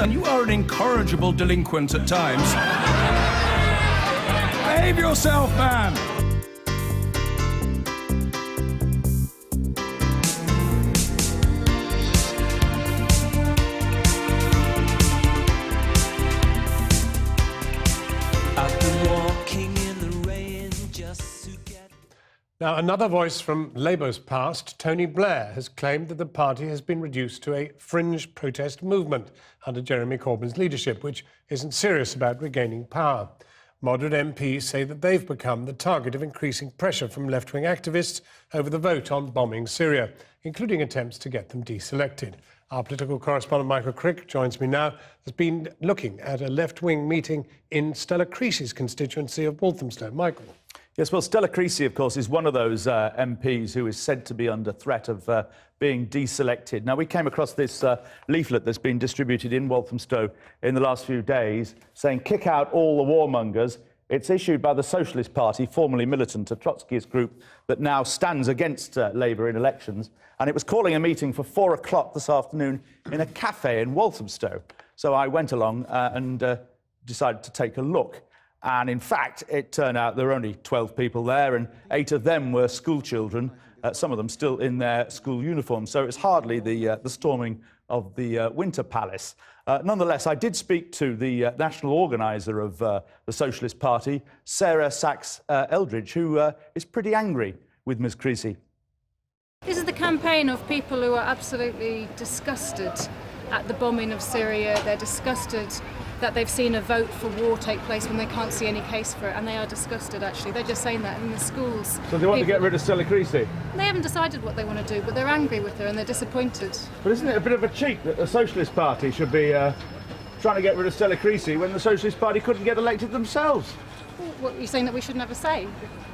Listen, you are an incorrigible delinquent at times. Behave yourself, man! Now, another voice from Labour's past, Tony Blair, has claimed that the party has been reduced to a fringe protest movement under Jeremy Corbyn's leadership, which isn't serious about regaining power. Moderate MPs say that they've become the target of increasing pressure from left-wing activists over the vote on bombing Syria, including attempts to get them deselected. Our political correspondent Michael Crick joins me now. Has been looking at a left-wing meeting in Stella Creasy's constituency of Walthamstow. Michael. Yes, well, Stella Creasy, of course, is one of those MPs who is said to be under threat of being deselected. Now, we came across this leaflet that's been distributed in Walthamstow in the last few days saying, "Kick out all the warmongers." It's issued by the Socialist Party, formerly militant, a Trotskyist group that now stands against Labour in elections. And it was calling a meeting for 4 o'clock this afternoon in a cafe in Walthamstow. So I went along and decided to take a look. And in fact, it turned out there were only 12 people there, and 8 of them were school children, some of them still in their school uniforms. So it's hardly the storming of the Winter Palace. Nonetheless, I did speak to the national organiser of the Socialist Party, Sarah Sachs-Eldridge, who is pretty angry with Ms Creasy. This is the campaign of people who are absolutely disgusted at the bombing of Syria. They're disgusted that they've seen a vote for war take place when they can't see any case for it, and they are disgusted, actually. They're just saying that in the schools. So they want to get rid of Stella Creasy? They haven't decided what they want to do, but they're angry with her and they're disappointed. But isn't it a bit of a cheat that the Socialist Party should be trying to get rid of Stella Creasy when the Socialist Party couldn't get elected themselves? What, you're saying that we shouldn't have a say?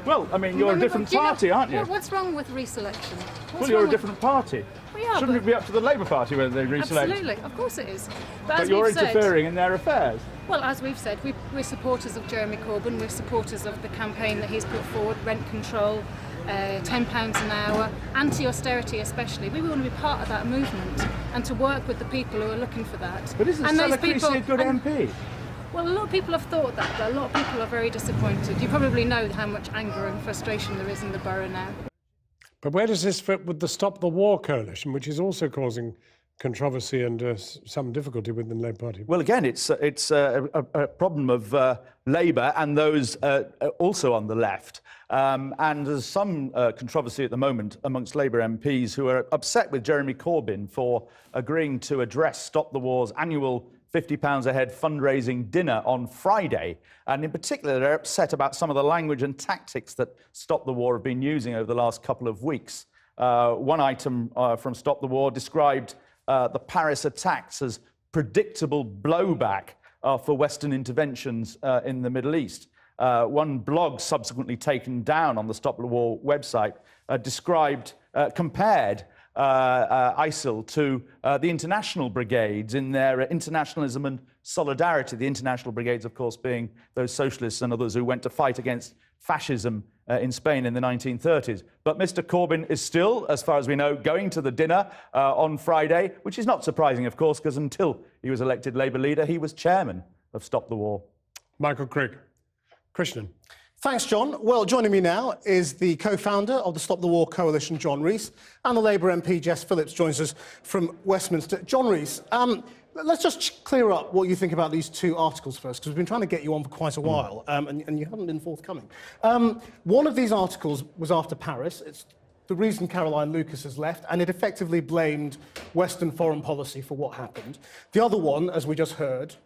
Well, I mean, you're a different party, aren't you? What's wrong with reselection? Well, you're a different party. We are, Shouldn't it be up to the Labour Party whether they reselect? Absolutely, of course it is. But you're interfering in their affairs. Well, as we've said, we're supporters of Jeremy Corbyn, we're supporters of the campaign that he's put forward, rent control, £10 an hour, anti-austerity especially. We want to be part of that movement and to work with the people who are looking for that. But isn't Stella Creasy a good MP? Well, a lot of people have thought that, but a lot of people are very disappointed. You probably know how much anger and frustration there is in the borough now. But where does this fit with the Stop the War coalition, which is also causing controversy and some difficulty within the Labour Party? Well, again, it's a problem of Labour and those also on the left. And there's some controversy at the moment amongst Labour MPs who are upset with Jeremy Corbyn for agreeing to address Stop the War's annual £50 a head fundraising dinner on Friday. And in particular, they're upset about some of the language and tactics that Stop the War have been using over the last couple of weeks. One item from Stop the War described the Paris attacks as predictable blowback for Western interventions in the Middle East. One blog subsequently taken down on the Stop the War website compared ISIL to the international brigades in their internationalism and solidarity. The international brigades, of course, being those socialists and others who went to fight against fascism in Spain in the 1930s. But Mr Corbyn is still, as far as we know, going to the dinner on Friday, which is not surprising, of course, because until he was elected Labour leader, he was chairman of Stop the War. Michael Crick. Christian. Thanks, John. Well, joining me now is the co-founder of the Stop the War Coalition, John Rees, and the Labour MP, Jess Phillips, joins us from Westminster. John Rees, let's just clear up what you think about these two articles first, because we've been trying to get you on for quite a while, and you haven't been forthcoming. One of these articles was after Paris. It's the reason Caroline Lucas has left, and it effectively blamed Western foreign policy for what happened. The other one, as we just heard,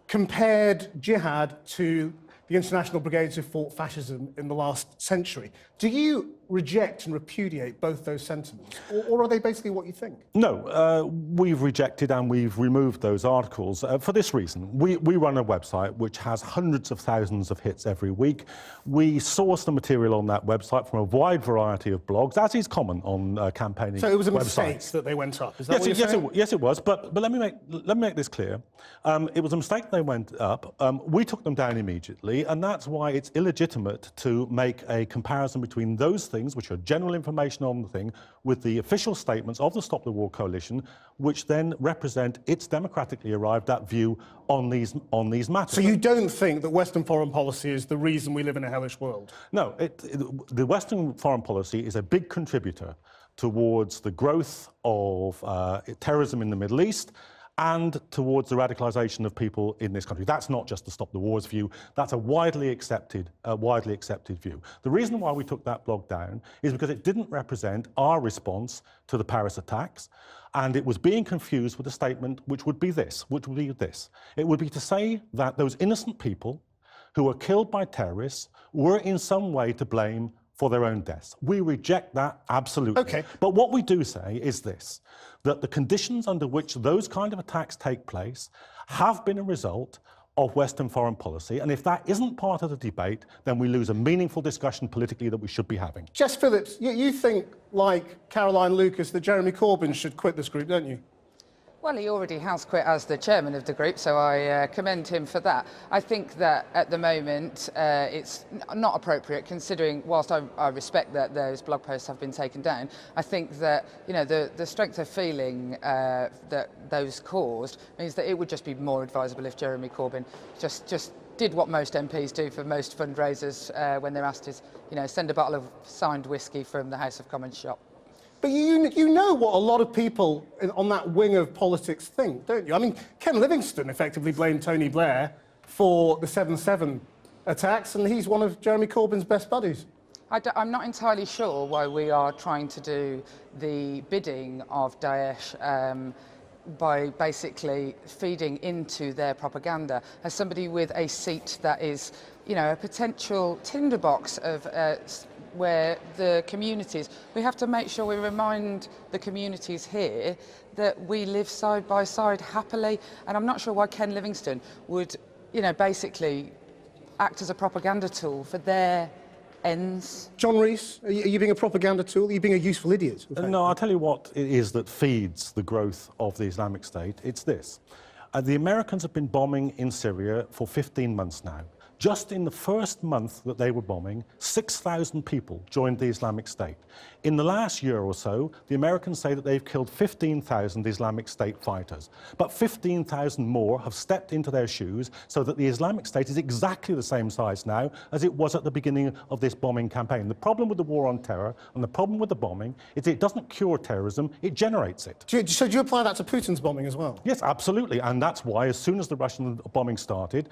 compared jihad to the international brigades who fought fascism in the last century. Do you reject and repudiate both those sentiments, or are they basically what you think? No, we've rejected and we've removed those articles for this reason. We run a website which has hundreds of thousands of hits every week. We source the material on that website from a wide variety of blogs, as is common on campaigning websites. So it was a mistake that they went up, is that what you're saying? Yes, it was, but let me make this clear. It was a mistake they went up. We took them down immediately, and that's why it's illegitimate to make a comparison between those things things, which are general information on the thing, with the official statements of the Stop the War Coalition, which then represent its democratically arrived at view on these matters. So you don't think that Western foreign policy is the reason we live in a hellish world? No, the Western foreign policy is a big contributor towards the growth of terrorism in the Middle East and towards the radicalisation of people in this country. That's not just the Stop the Wars view, that's a widely accepted view. The reason why we took that blog down is because it didn't represent our response to the Paris attacks, and it was being confused with a statement which would be this. It would be to say that those innocent people who were killed by terrorists were in some way to blame for their own deaths. We reject that absolutely. Okay. But what we do say is this, that the conditions under which those kind of attacks take place have been a result of Western foreign policy, and if that isn't part of the debate, then we lose a meaningful discussion politically that we should be having. Jess Phillips, you think, like Caroline Lucas, that Jeremy Corbyn should quit this group, don't you? Well, he already has quit as the chairman of the group, so I commend him for that. I think that at the moment it's not appropriate, considering, whilst I respect that those blog posts have been taken down, I think that, you know, the strength of feeling that those caused means that it would just be more advisable if Jeremy Corbyn just did what most MPs do for most fundraisers when they're asked to, you know, send a bottle of signed whiskey from the House of Commons shop. But you know what a lot of people on that wing of politics think, don't you? I mean, Ken Livingstone effectively blamed Tony Blair for the 7/7 attacks, and he's one of Jeremy Corbyn's best buddies. I'm not entirely sure why we are trying to do the bidding of Daesh by basically feeding into their propaganda. As somebody with a seat that is, you know, a potential tinderbox of where the communities, we have to make sure we remind the communities here that we live side by side happily, and I'm not sure why Ken Livingstone would, you know, basically act as a propaganda tool for their ends. John Rees, are you being a propaganda tool? Are you being a useful idiot? No, I'll tell you what it is that feeds the growth of the Islamic State. It's this. The Americans have been bombing in Syria for 15 months now. Just in the first month that they were bombing, 6,000 people joined the Islamic State. In the last year or so, the Americans say that they've killed 15,000 Islamic State fighters. But 15,000 more have stepped into their shoes so that the Islamic State is exactly the same size now as it was at the beginning of this bombing campaign. The problem with the war on terror and the problem with the bombing is it doesn't cure terrorism, it generates it. So do you apply that to Putin's bombing as well? Yes, absolutely. And that's why, as soon as the Russian bombing started,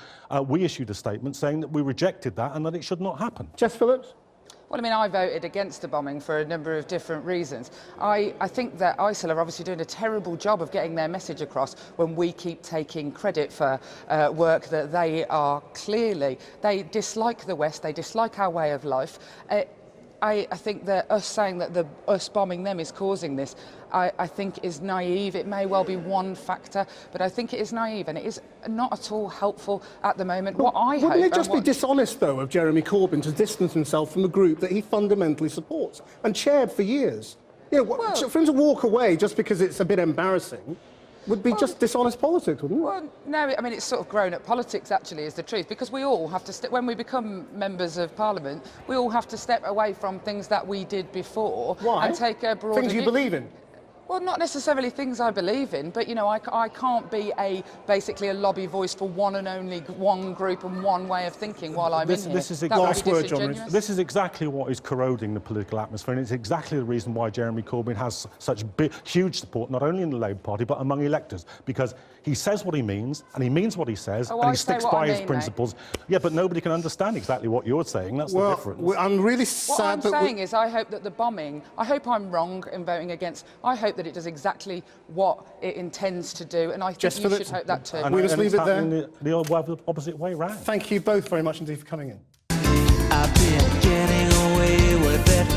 we issued a statement saying that we rejected that and that it should not happen. Jess Phillips? Well, I mean, I voted against the bombing for a number of different reasons. I think that ISIL are obviously doing a terrible job of getting their message across when we keep taking credit for work that they are clearly, they dislike the West, they dislike our way of life. I think that us saying that us bombing them is causing this, I think is naive. It may well be one factor, but I think it is naive and it is not at all helpful at the moment. Wouldn't it just be dishonest, though, of Jeremy Corbyn to distance himself from a group that he fundamentally supports and chaired for years? You know, for him to walk away just because it's a bit embarrassing would be just dishonest politics, wouldn't it? Well, no, I mean, it's sort of grown-up politics, actually, is the truth, because we all have to, when we become members of Parliament, we all have to step away from things that we did before. Why? And take a broader Things you believe in? Well, not necessarily things I believe in, but, you know, I can't be basically a lobby voice for one and only one group and one way of thinking while I'm in here. This is This is exactly what is corroding the political atmosphere, and it's exactly the reason why Jeremy Corbyn has such huge support, not only in the Labour Party, but among electors, because he says what he means, and he means what he says, and he sticks by his principles. Yeah, but nobody can understand exactly what you're saying. That's the difference. I'm really sad what I'm saying is I hope that the bombing, I hope I'm wrong in voting against, I hope that it does exactly what it intends to do, and I think you should hope that too. We'll just leave it there. The opposite way round. Thank you both very much indeed for coming in. I've been getting away with it